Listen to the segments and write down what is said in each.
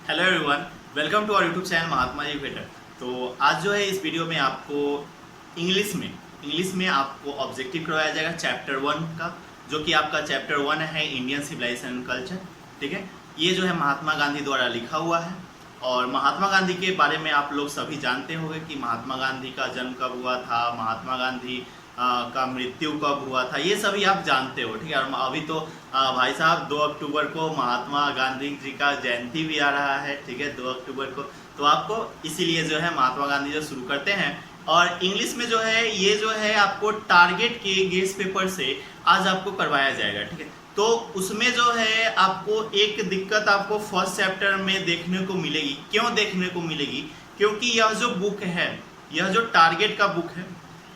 Hello everyone, welcome to our YouTube channel Mahatma ji better. तो आज जो है इस वीडियो में आपको इंग्लिश में आपको ऑब्जेक्टिव करवाया जाएगा चैप्टर 1 का, जो कि आपका चैप्टर 1 है इंडियन सिविलाइजेशन एंड कल्चर। ठीक है, ये जो है महात्मा गांधी द्वारा लिखा हुआ है। और महात्मा गांधी के बारे में आप लोग सभी जानते होंगे कि महात्मा गांधी का जन्म कब हुआ था, महात्मा गांधी का मृत्यु कब हुआ था, ये सभी आप जानते हो। ठीक है, और अभी तो भाई साहब 2 अक्टूबर को महात्मा गांधी जी का जयंती भी आ रहा है। ठीक है, 2 अक्टूबर को। तो आपको इसीलिए जो है महात्मा गांधी जो शुरू करते हैं। और इंग्लिश में जो है ये जो है आपको टारगेट के गेस पेपर से आज आपको करवाया जाएगा। ठीक है, तो उसमें जो है आपको एक दिक्कत आपको फर्स्ट चैप्टर में देखने को मिलेगी। क्यों देखने को मिलेगी? क्योंकि यह जो बुक है, यह जो टारगेट का बुक है,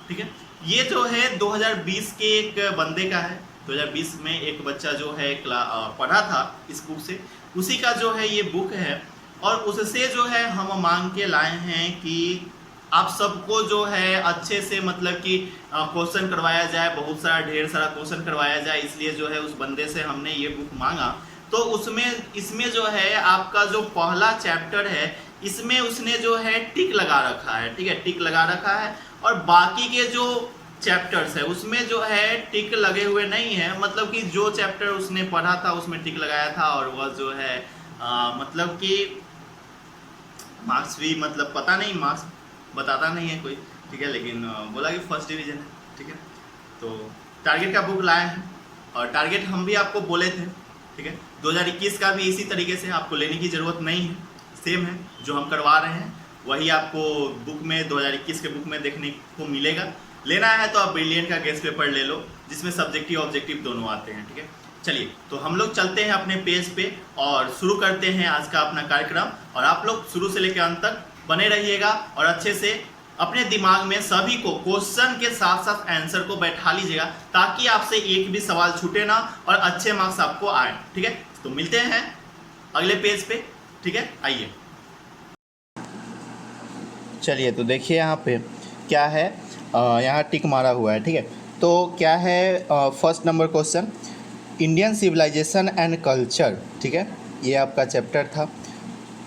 ठीक है, ये जो है 2020 के एक बंदे का है। 2020 में एक बच्चा जो है पढ़ा था इस बुक से, उसी का जो है ये बुक है। और उससे जो है हम मांग के लाए हैं कि आप सबको जो है अच्छे से मतलब कि क्वेश्चन करवाया जाए, बहुत सारा ढेर सारा क्वेश्चन करवाया जाए। इसलिए जो है उस बंदे से हमने ये बुक मांगा। तो इसमें जो है आपका जो पहला चैप्टर है, इसमें उसने जो है टिक लगा रखा है। ठीक है, टिक लगा रखा है। और बाकी के जो चैप्टर्स है उसमें जो है टिक लगे हुए नहीं है। मतलब कि जो चैप्टर उसने पढ़ा था उसमें टिक लगाया था, और वह जो है मतलब कि मार्क्स भी मतलब पता नहीं, मार्क्स बताता नहीं है कोई। ठीक है, लेकिन बोला कि फर्स्ट डिवीजन है। ठीक है, तो टारगेट का बुक लाए हैं, और टारगेट हम भी आपको बोले थे। ठीक है, 2021 का भी इसी तरीके से आपको लेने की ज़रूरत नहीं है, सेम है जो हम करवा रहे हैं वही आपको बुक में 2021 के बुक में देखने को मिलेगा। लेना है तो आप ब्रिलियंट का गेस्ट पेपर ले लो, जिसमें सब्जेक्टिव ऑब्जेक्टिव दोनों आते हैं। ठीक है, चलिए तो हम लोग चलते हैं अपने पेज पे और शुरू करते हैं आज का अपना कार्यक्रम। और आप लोग शुरू से लेकर अंत तक बने रहिएगा और अच्छे से अपने दिमाग में सभी को क्वेश्चन के साथ साथ आंसर को बैठा लीजिएगा, ताकि आपसे एक भी सवाल छूटे ना और अच्छे मार्क्स आपको आए। ठीक है, तो मिलते हैं अगले पेज पे। ठीक है, आइए। चलिए तो देखिए यहाँ पे क्या है, यहाँ टिक मारा हुआ है। ठीक है, तो क्या है first number question, Indian civilization and culture. ठीक है, ये आपका चैप्टर था।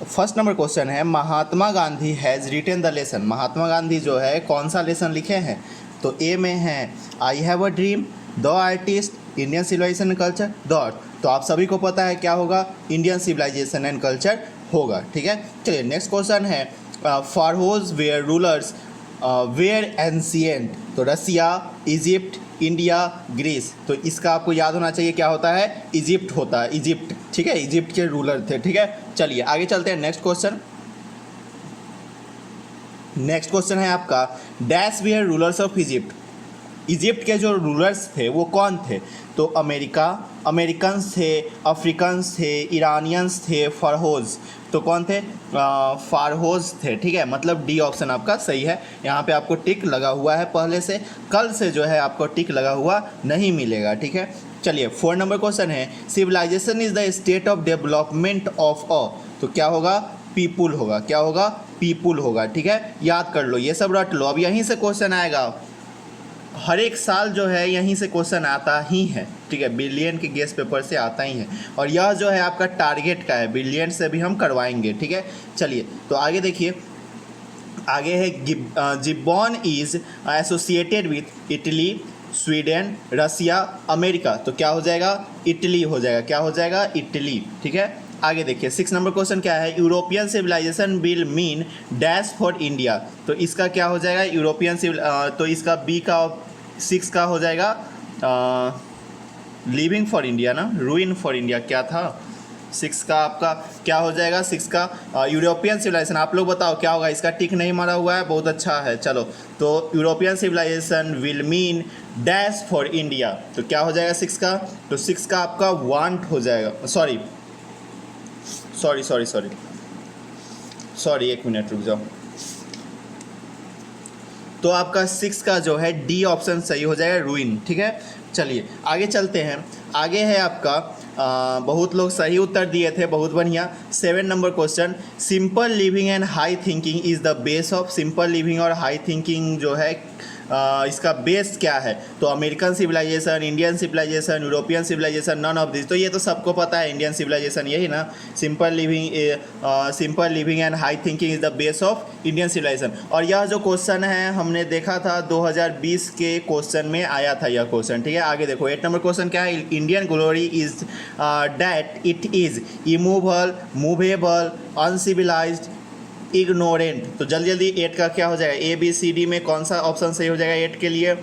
फर्स्ट नंबर क्वेश्चन है, Mahatma Gandhi has written the lesson. Mahatma Gandhi जो है कौन सा लेसन लिखे हैं? तो ए में है I have a dream, the artist, Indian civilization and culture, dot. तो आप सभी को पता है क्या होगा, इंडियन सिविलाइजेशन एंड कल्चर होगा। ठीक है, चलिए नेक्स्ट क्वेश्चन है, फारहोज वेयर रूलर्स वेयर एंशिएंट। तो रसिया, इजिप्ट, इंडिया, ग्रीस। तो इसका आपको याद होना चाहिए क्या होता है, इजिप्ट होता है, इजिप्ट। ठीक है, इजिप्ट के रूलर थे। ठीक है, चलिए आगे चलते हैं। नेक्स्ट क्वेश्चन, नेक्स्ट क्वेश्चन है आपका, dash were rulers of Egypt. Egypt के जो रूलर्स थे वो कौन थे? तो अमेरिकन्स थे, अफ्रीकन्स थे, ईरानियंस थे, फरहोज। तो कौन थे? फारहोज थे। ठीक है, मतलब डी ऑप्शन आपका सही है। यहाँ पे आपको टिक लगा हुआ है पहले से, कल से जो है आपको टिक लगा हुआ नहीं मिलेगा। ठीक है, चलिए 4 नंबर क्वेश्चन है, civilization is the state of development of a. तो क्या होगा? पीपुल होगा। क्या होगा? पीपुल होगा। ठीक है, याद कर लो, ये सब रट लो। अब यहीं से क्वेश्चन आएगा, हर एक साल जो है यहीं से क्वेश्चन आता ही है। ठीक है, बिलियन के गेस्ट पेपर से आता ही है, और यह जो है आपका टारगेट का है, बिलियन से भी हम करवाएंगे। ठीक है, चलिए तो आगे देखिए, आगे है Gibbon is associated with Italy, Sweden, Russia, America. तो क्या हो जाएगा? इटली हो जाएगा। क्या हो जाएगा? इटली। ठीक है, आगे देखिए 6 नंबर क्वेश्चन क्या है, European civilization will mean dash for India. तो इसका क्या हो जाएगा? यूरोपियन तो इसका बी का 6 का हो जाएगा लिविंग फॉर इंडिया ना, रूइन फॉर इंडिया। क्या था 6 का आपका? क्या हो जाएगा 6 का? European civilization. आप लोग बताओ क्या होगा? इसका टिक नहीं मारा हुआ है, बहुत अच्छा है। चलो, तो European civilization will mean dash for India. तो क्या हो जाएगा 6 का? तो 6 का आपका वांट हो जाएगा। सॉरी, एक मिनट रुक जाओ। तो आपका 6 का जो है डी ऑप्शन सही हो जाएगा, रूइन। ठीक है, चलिए आगे चलते हैं। आगे है आपका बहुत लोग सही उत्तर दिए थे, बहुत बढ़िया। 7 number question, simple living and high thinking is the base of. Simple living और हाई थिंकिंग जो है इसका बेस क्या है, तो American civilization, Indian civilization, European civilization, none of this. तो ये तो सबको पता है, इंडियन सिविलाइजेशन यही ना, simple living and high thinking is the base of Indian civilization. और यह जो क्वेश्चन है हमने देखा था 2020 के क्वेश्चन में आया था यह क्वेश्चन, ठीक है। आगे देखो 8 नंबर क्वेश्चन क्या है, Indian glory is that it is immovable, movable, uncivilised, ignorant. तो जल्दी जल्दी 8 का क्या हो जाएगा, ए बी सी डी में कौन सा ऑप्शन सही हो जाएगा 8 के लिए,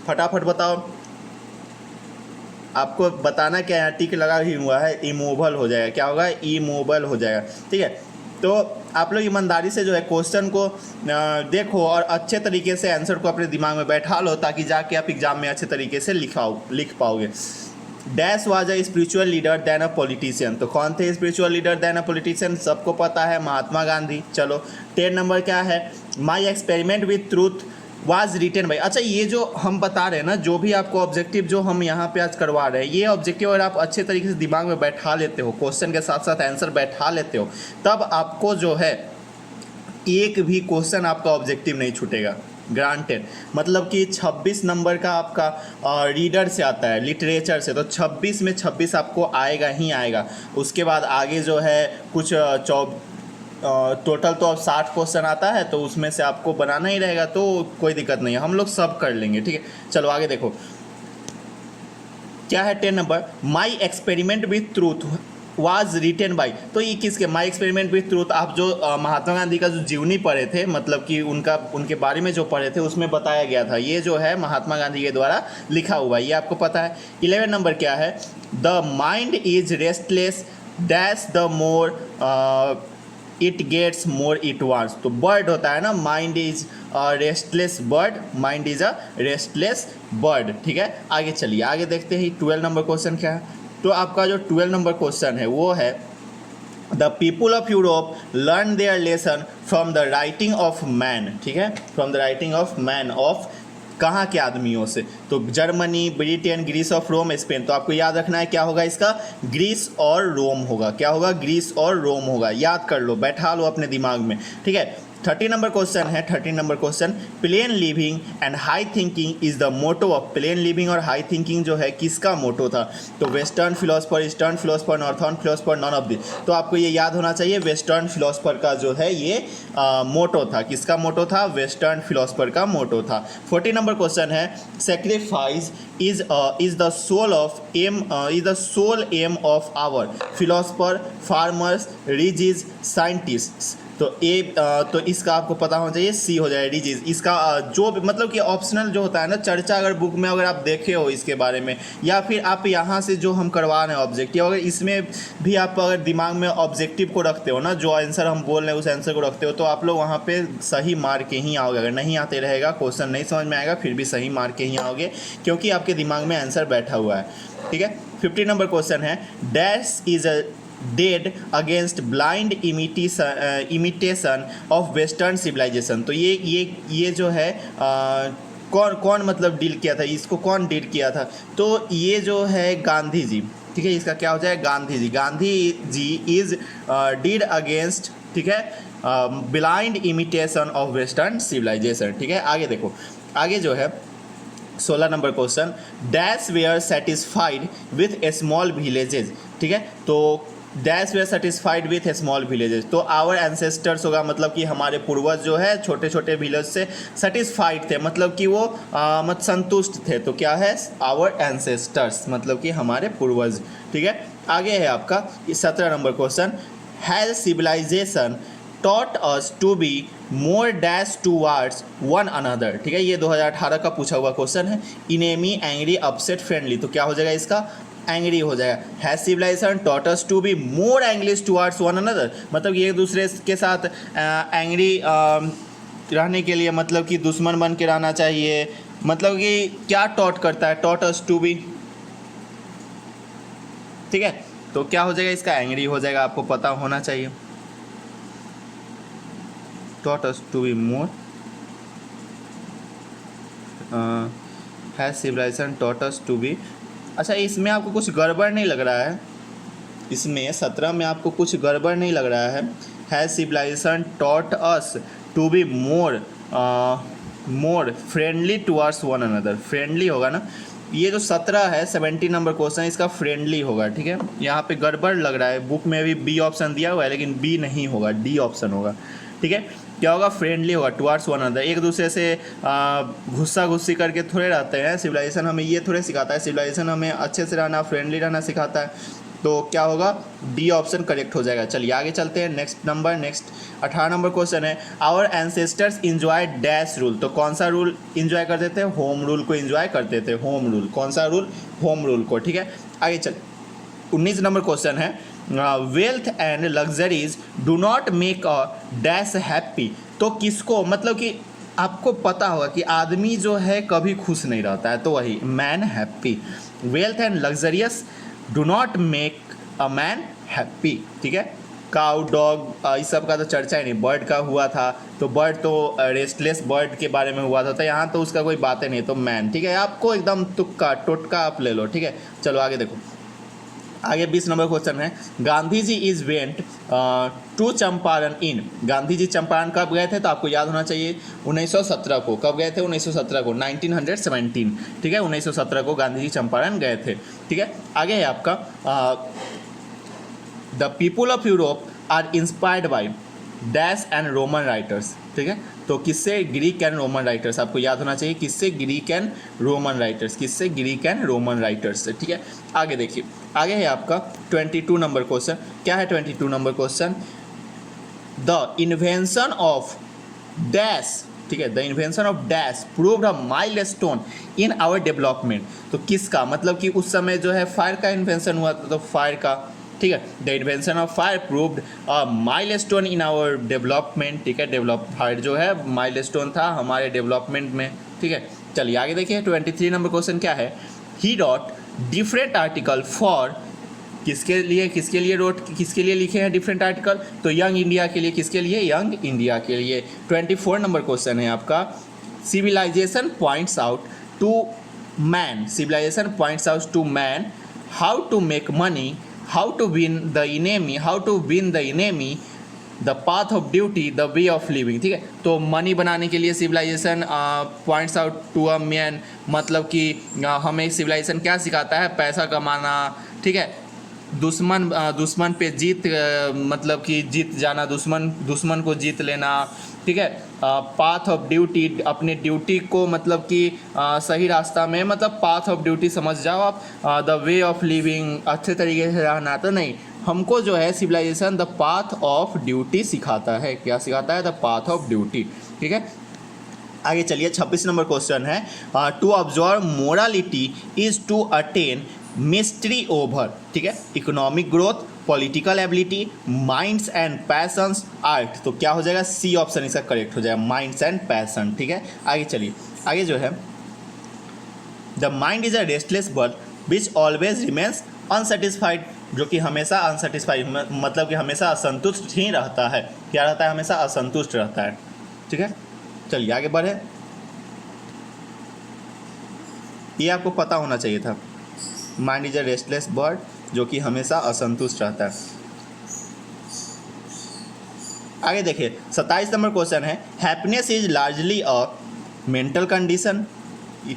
फटाफट बताओ। आपको बताना क्या है, टिक लगा ही हुआ है, इमूवेबल हो जाएगा, क्या होगा, इमूवेबल हो जाएगा, ठीक है। तो आप लोग ईमानदारी से जो है क्वेश्चन को देखो और अच्छे तरीके से आंसर को अपने दिमाग में बैठा लो, ताकि जाके आप एग्जाम में अच्छे तरीके से लिख पाओगे। Dash was a spiritual leader then a politician. तो कौन थे spiritual leader then a politician, सबको पता है, महात्मा गांधी। चलो 10 नंबर क्या है, my experiment with truth was written by. अच्छा, ये जो हम बता रहे हैं ना, जो भी आपको ऑब्जेक्टिव जो हम यहाँ पे आज करवा रहे हैं, ये ऑब्जेक्टिव अगर आप अच्छे तरीके से दिमाग में बैठा लेते हो, क्वेश्चन के साथ साथ आंसर बैठा लेते हो, तब आपको जो है एक भी क्वेश्चन आपका ऑब्जेक्टिव नहीं छूटेगा, ग्रांटेड। मतलब कि 26 नंबर का आपका रीडर से आता है, लिटरेचर से, तो 26 में 26 आपको आएगा ही आएगा। उसके बाद आगे जो है कुछ टोटल तो अब 60 क्वेश्चन आता है, तो उसमें से आपको बनाना ही रहेगा, तो कोई दिक्कत नहीं है, हम लोग सब कर लेंगे, ठीक है। चलो आगे देखो क्या है 10 number, my experiment with truth was written by. तो ये किसके, माई एक्सपेरिमेंट विथ ट्रूथ, आप जो महात्मा गांधी का जो जीवनी पढ़े थे, मतलब कि उनके बारे में जो पढ़े थे, उसमें बताया गया था, ये जो है महात्मा गांधी के द्वारा लिखा हुआ है, ये आपको पता है। 11 नंबर क्या है, the mind is restless dash the more it gets more it wants. तो बर्ड होता है ना, mind is restless bird, mind is a restless bird, ठीक है। आगे चलिए, आगे देखते हैं 12 नंबर क्वेश्चन क्या है। तो आपका जो 12 नंबर क्वेश्चन है वो है, the people of Europe learn their lesson from the writing of man, ठीक है, from the writing of man, of कहाँ के आदमियों से, तो Germany, Britain, Greece of Rome, Spain. तो आपको याद रखना है क्या होगा इसका, ग्रीस और रोम होगा, क्या होगा, ग्रीस और रोम होगा, याद कर लो, बैठा लो अपने दिमाग में, ठीक है। 13 नंबर क्वेश्चन है, 13 number question, plain living and high thinking is the motto of. Plain living और हाई थिंकिंग जो है किसका मोटो था, तो western philosopher, eastern philosopher, northern philosopher, none of this. तो आपको ये याद होना चाहिए, वेस्टर्न फिलोसफर का जो है ये मोटो था, किसका मोटो था, वेस्टर्न फिलोसफर का मोटो था। 14 नंबर क्वेश्चन है, sacrifice is the sole aim of our philosopher, farmers, riches, scientists। तो इसका आपको पता होना चाहिए, सी हो जाए, रिजीज। इसका जो भी मतलब कि ऑप्शनल जो होता है ना, चर्चा अगर बुक में अगर आप देखे हो इसके बारे में, या फिर आप यहाँ से जो हम करवा रहे हैं ऑब्जेक्टिव, अगर इसमें भी आप अगर दिमाग में ऑब्जेक्टिव को रखते हो ना, जो आंसर हम बोल रहे हैं उस आंसर को रखते हो, तो आप लोग वहाँ पे सही मार के ही आओगे। अगर नहीं आते रहेगा, क्वेश्चन नहीं समझ में आएगा, फिर भी सही मार के ही आओगे, क्योंकि आपके दिमाग में आंसर बैठा हुआ है, ठीक है। 15 नंबर क्वेश्चन है, dash is a deed against blind imitation of western civilization. तो ये जो है कौन मतलब डील किया था, इसको कौन डील किया था, तो ये जो है गांधी जी, ठीक है। इसका क्या हो जाए, Gandhi ji is deed against, ठीक है, blind imitation of western civilization, ठीक है। आगे देखो, आगे जो है 16 number question, dash were satisfied with a small villages, ठीक है। तो dash were satisfied with a small villages, तो आवर एंसेस्टर्स होगा, मतलब कि हमारे पूर्वज जो है छोटे छोटे विलेज से सेटिस्फाइड थे, मतलब कि वो संतुष्ट थे, तो क्या है, आवर एंसेस्टर्स, मतलब कि हमारे पूर्वज, ठीक है। आगे है आपका 17 number question, has civilization taught us to be more dash towards one another, ठीक है। ये 2018 का पूछा हुआ क्वेश्चन है, इनेमी, एंग्री, अपसेट, फ्रेंडली। तो क्या हो जाएगा इसका, एंग्री हो जाएगा। Has civilization taught us to be more English towards one another, मतलब ये एक दूसरे के साथ एंग्री रहने के लिए, मतलब कि दुश्मन बन के रहना चाहिए, मतलब कि क्या टॉट करता है, taught us to be, ठीक है। तो क्या हो जाएगा इसका, एंग्री हो जाएगा, आपको पता होना चाहिए। taught us to be more has civilization taught us to be। अच्छा, इसमें आपको कुछ गड़बड़ नहीं लग रहा है, इसमें 17 में आपको कुछ गड़बड़ नहीं लग रहा है, has civilization taught us to be more more friendly towards one another, friendly होगा ना, ये जो 17 है 70 नंबर क्वेश्चन इसका फ्रेंडली होगा, ठीक है। यहाँ पे गड़बड़ लग रहा है, बुक में भी बी ऑप्शन दिया हुआ है लेकिन बी नहीं होगा, डी ऑप्शन होगा, ठीक है। क्या होगा, फ्रेंडली होगा टुवर्ड्स वन अनदर, एक दूसरे से गुस्सा गुस्सी करके थोड़े रहते हैं। सिविलाइजेशन हमें ये थोड़े सिखाता है, सिविलाइजेशन हमें अच्छे से रहना, फ्रेंडली रहना सिखाता है। तो क्या होगा, डी ऑप्शन करेक्ट हो जाएगा। चलिए आगे चलते हैं, नेक्स्ट 18 नंबर क्वेश्चन है, our ancestors enjoy dash rule. तो कौन सा रूल इंजॉय करते थे, होम रूल को इंजॉय करते थे, होम रूल, कौन सा रूल, होम रूल को, ठीक है। आगे चल 19 नंबर क्वेश्चन है, wealth and luxuries do not make a dash happy. तो किसको, मतलब कि आपको पता होगा कि आदमी जो है कभी खुश नहीं रहता है, तो वही man happy, wealth and luxurious do not make a man happy, ठीक है। काउ डॉग इस सब का तो चर्चा ही नहीं, बर्ड का हुआ था, तो बर्ड तो रेस्टलेस बर्ड के बारे में हुआ था, तो यहाँ तो उसका कोई बातें नहीं, तो मैन, ठीक है। आपको एकदम तुक्का टोटका आप ले लो, ठीक है। चलो आगे देखो, आगे 20 नंबर क्वेश्चन है, Gandhi ji is went to Champaran इन। गांधी जी चंपारण कब गए थे, तो आपको याद होना चाहिए 1917 को। कब गए थे, 1917 को, 1917, ठीक है। 1917 को गांधी जी चंपारण गए थे, ठीक है। आगे है आपका the people of Europe are inspired by dash and Roman writers, ठीक है। तो किससे, ग्रीक एंड रोमन राइटर्स, आपको याद होना चाहिए किससे, ग्रीक एंड रोमन राइटर्स, किससे, ग्रीक एंड रोमन राइटर्स से, ठीक है। आगे देखिए, आगे है आपका 22 नंबर क्वेश्चन। क्या है 22 number question, the invention of dash, ठीक है, the invention of dash proved a milestone in our development. तो किसका, मतलब कि उस समय जो है फायर का इन्वेंशन हुआ था, तो फायर का, ठीक है। The invention of fire proved a milestone in our development, ठीक है। डेवलप फायर जो है माइलस्टोन था हमारे डेवलपमेंट में, ठीक है। चलिए आगे देखिए 23 नंबर क्वेश्चन क्या है, ही रॉट डिफरेंट आर्टिकल फॉर, किसके लिए रोट, किसके लिए लिखे हैं डिफरेंट आर्टिकल, तो यंग इंडिया के लिए, किसके लिए, यंग इंडिया के लिए। 24 नंबर क्वेश्चन है आपका, civilization points out to man, civilization points out to man how to make money, how to win the enemy, how to win the enemy, the path of duty, the way of living, ठीक है। तो money बनाने के लिए civilization points out to a man, मतलब कि हमें civilisation क्या सिखाता है, पैसा कमाना, ठीक है। दुश्मन पे जीत, मतलब कि जीत जाना, दुश्मन को जीत लेना, ठीक है। पाथ ऑफ ड्यूटी, अपने ड्यूटी को मतलब कि सही रास्ता में, मतलब पाथ ऑफ ड्यूटी समझ जाओ आप। द वे ऑफ लिविंग, अच्छे तरीके से रहना, तो नहीं, हमको जो है civilization the path of duty सिखाता है। क्या सिखाता है, द पाथ ऑफ ड्यूटी, ठीक है। आगे चलिए 26 नंबर क्वेश्चन है, to observe morality is to attain mastery over, ठीक है। Economic growth, political ability, minds and passions, art. तो क्या हो जाएगा, सी ऑप्शन इसका करेक्ट हो जाएगा, माइंड्स एंड पैशन, ठीक है। आगे चलिए, आगे जो है, the mind is a restless bird which always remains unsatisfied, जो कि हमेशा अनसेटिस्फाइड, मतलब कि हमेशा असंतुष्ट ही रहता है। क्या रहता है, हमेशा असंतुष्ट रहता है, ठीक है। चलिए आगे बढ़े, ये आपको पता होना चाहिए था, mind is a restless bird, जो कि हमेशा असंतुष्ट रहता है। आगे देखिए 27 नंबर क्वेश्चन है, happiness is largely a mental condition.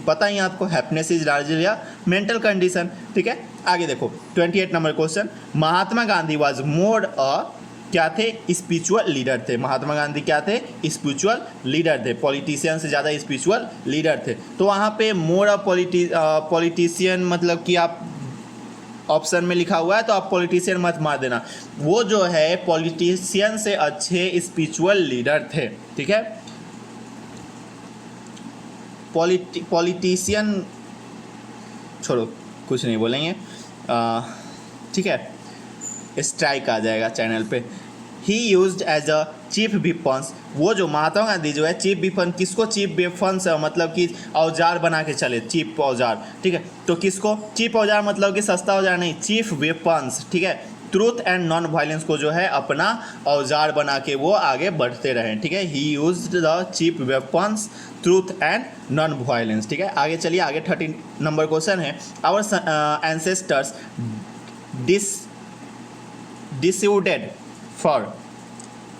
पता ही आपको, happiness is largely a mental condition, ठीक है। आगे देखो 28 number question, Mahatma Gandhi was more a, क्या थे, स्पिरिचुअल लीडर थे। महात्मा गांधी क्या थे, स्पिरिचुअल लीडर थे, पॉलिटिशियन से ज़्यादा स्पिरिचुअल लीडर थे। तो वहाँ पे मोर अ पॉलिटिशियन, मतलब कि आप ऑप्शन में लिखा हुआ है तो आप पॉलिटिशियन मत मार देना, वो जो है पॉलिटिशियन से अच्छे स्पिरिचुअल लीडर थे, ठीक है। पॉलिटिशियन छोड़ो, कुछ नहीं बोलेंगे, ठीक है, स्ट्राइक आ जाएगा चैनल पे। He used as a chief weapons, वो जो महात्मा गांधी जो है चीफ वेपन, किसको चीफ वेपन्स, मतलब कि औजार बना के चले, चीफ औजार, ठीक है। तो किसको चीफ औजार, मतलब कि सस्ता औजार नहीं, चीफ वेपन्स, ठीक है। ट्रूथ एंड नॉन वायलेंस को जो है अपना औजार बना के वो आगे बढ़ते रहें, ठीक है। He used the chief weapons, truth and non violence, ठीक है। आगे चलिए, आगे 13 नंबर क्वेश्चन है, our ancestors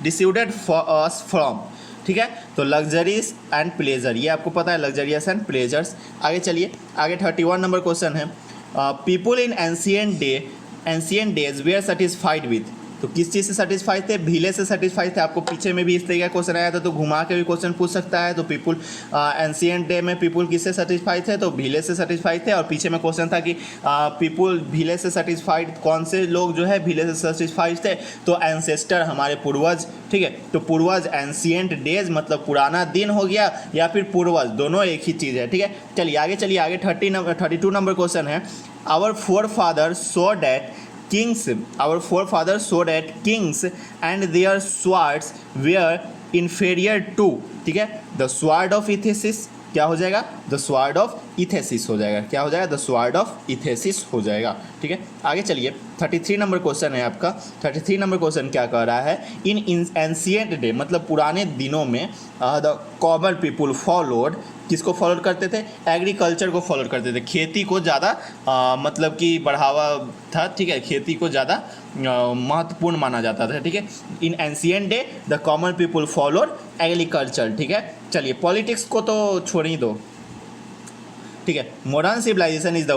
dissuaded for us from, ठीक है। तो लग्जरीज एंड प्लेजर, ये आपको पता है, लग्जरियस एंड प्लेजर्स। आगे चलिए, आगे 31 नंबर क्वेश्चन है, people in ancient days were satisfied with. तो किस चीज़ से सेटिस्फाइड थे? भीले से सेटिस्फाइड थे। आपको पीछे में भी इस तरीके का क्वेश्चन आया था, तो घुमा के भी क्वेश्चन पूछ सकता है। तो पीपुल एंशियंट डे में पीपुल किससे सेटिस्फाइड थे? तो भीले से सेटिस्फाइड थे। और पीछे में क्वेश्चन था कि पीपुल भीले से सेटिस्फाइड, कौन से लोग जो है भीले से सेटिस्फाइड थे? तो एंसेस्टर, हमारे पूर्वज, ठीक है। तो पूर्वज, एंशियंट डेज मतलब पुराना दिन हो गया, या फिर पूर्वज, दोनों एक ही चीज़ है, ठीक है। चलिए आगे, 32 नंबर क्वेश्चन है, our forefather saw that our forefathers saw that kings and their swords were inferior to, ठीक है, the sword of Ephesus, क्या हो जाएगा? द स्वार्ड ऑफ इथेसिस हो जाएगा। क्या हो जाएगा? द स्वार्ड ऑफ इथेसिस हो जाएगा, ठीक है। आगे चलिए, 33 नंबर क्वेश्चन है आपका। 33 नंबर क्वेश्चन क्या कह रहा है? इन एंशियंट डे मतलब पुराने दिनों में द कॉमन पीपुल फॉलोड, किसको फॉलो करते थे? एग्रीकल्चर को फॉलो करते थे। खेती को ज़्यादा मतलब कि बढ़ावा था, ठीक है, खेती को ज़्यादा महत्वपूर्ण माना जाता था, ठीक है। In ancient day the common people followed agriculture, ठीक है। चलिए पॉलिटिक्स को तो छोड़ ही दो, ठीक है। Modern civilization is the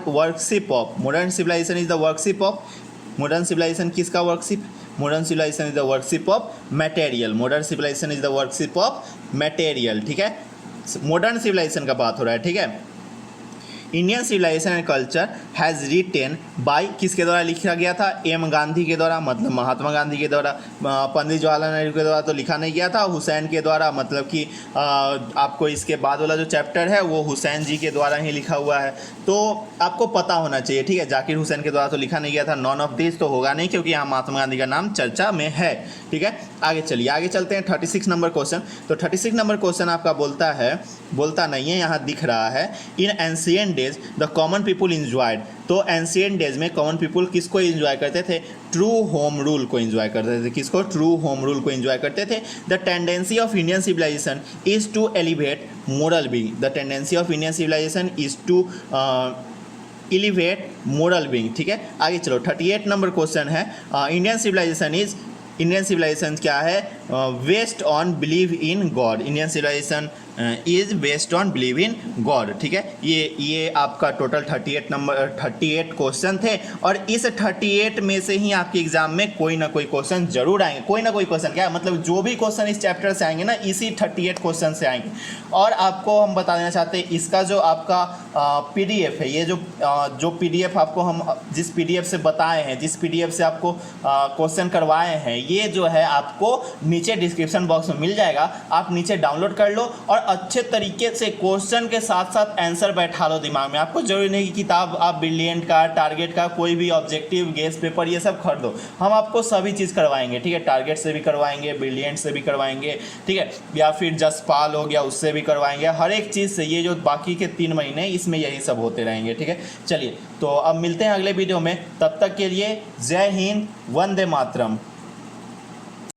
worship of, modern civilization is the worship of, modern civilization किसका worship? Modern civilization is the worship of material, modern civilization is the worship of material, ठीक है। मॉडर्न सिविलाइजेशन का बात हो रहा है, ठीक है। Indian civilization and culture has written by, किसके द्वारा लिखा गया था? एम गांधी के द्वारा, मतलब महात्मा गांधी के द्वारा। पंडित जवाहरलाल नेहरू के द्वारा तो लिखा नहीं गया था, हुसैन के द्वारा, मतलब कि आपको इसके बाद वाला जो चैप्टर है वो हुसैन जी के द्वारा ही लिखा हुआ है, तो आपको पता होना चाहिए, ठीक है। जाकिर हुसैन के द्वारा तो लिखा नहीं गया था, नॉन ऑफ दिस तो होगा नहीं, क्योंकि यहाँ महात्मा गांधी का नाम चर्चा में है, ठीक है। आगे चलिए, आगे चलते हैं 36 नंबर क्वेश्चन। तो 36 नंबर क्वेश्चन आपका बोलता नहीं है, यहाँ दिख रहा है, in ancient days the common people enjoyed. तो एंशियंट डेज में कॉमन पीपुल किसको एंजॉय करते थे? ट्रू होम रूल को एंजॉय करते थे। किसको? ट्रू होम रूल को एंजॉय करते थे। The tendency of Indian civilization is to elevate moral being, the tendency of Indian civilization is to elevate moral being, ठीक है। आगे चलो, 38 नंबर क्वेश्चन है, इंडियन सिविलाइजेशन क्या है? Based on believe in God, Indian civilization is based on believe in God, ठीक है। ये आपका टोटल 38 क्वेश्चन थे, और इस 38 में से ही आपके एग्जाम में कोई ना कोई क्वेश्चन जरूर आएंगे। कोई ना कोई क्वेश्चन, क्या मतलब जो भी क्वेश्चन इस चैप्टर से आएंगे ना, इसी 38 क्वेश्चन से आएंगे। और आपको हम बता देना चाहते हैं, इसका जो आपका PDF है, ये जो PDF आपको हम जिस PDF से बताए हैं, जिस PDF से आपको क्वेश्चन करवाए हैं, ये जो है आपको नीचे डिस्क्रिप्शन बॉक्स में मिल जाएगा। आप नीचे डाउनलोड कर लो और अच्छे तरीके से क्वेश्चन के साथ साथ आंसर बैठा लो दिमाग में। आपको जरूरी नहीं कि किताब आप ब्रिलियंट का, टारगेट का, कोई भी ऑब्जेक्टिव, गेस पेपर, ये सब खरीदो। हम आपको सभी चीज़ करवाएंगे, ठीक है। टारगेट से भी करवाएंगे, ब्रिलियंट से भी करवाएंगे, ठीक है, या फिर जसपाल हो गया उससे भी करवाएंगे। हर एक चीज़ से, ये जो बाकी के 3 महीने इसमें यही सब होते रहेंगे, ठीक है। चलिए, तो अब मिलते हैं अगले वीडियो में, तब तक के लिए जय हिंद, वंदे मातरम।